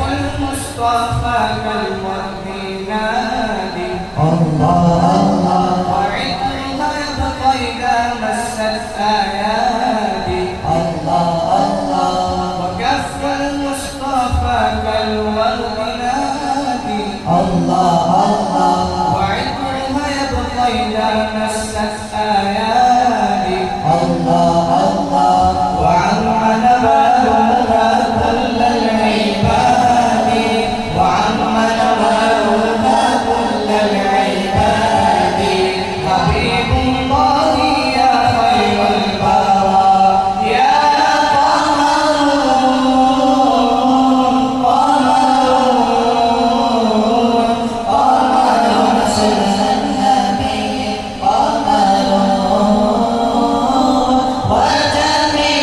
المصطفى كالمؤمنات الله وعطرها يبقى إذا مست آيات الله وكف المصطفى كالمؤمنات الله وعطرها يبقى إذا مست آيات الله وعن نبالها كل العباد وعن نبالها كل العباد حبيب الله يا خير البراء يا قمر سر النبي قمر وجميل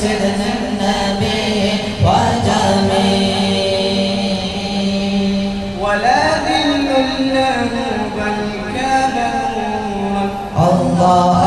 سيدنا النبي وجميل ولا ذل له بل كان نورا الله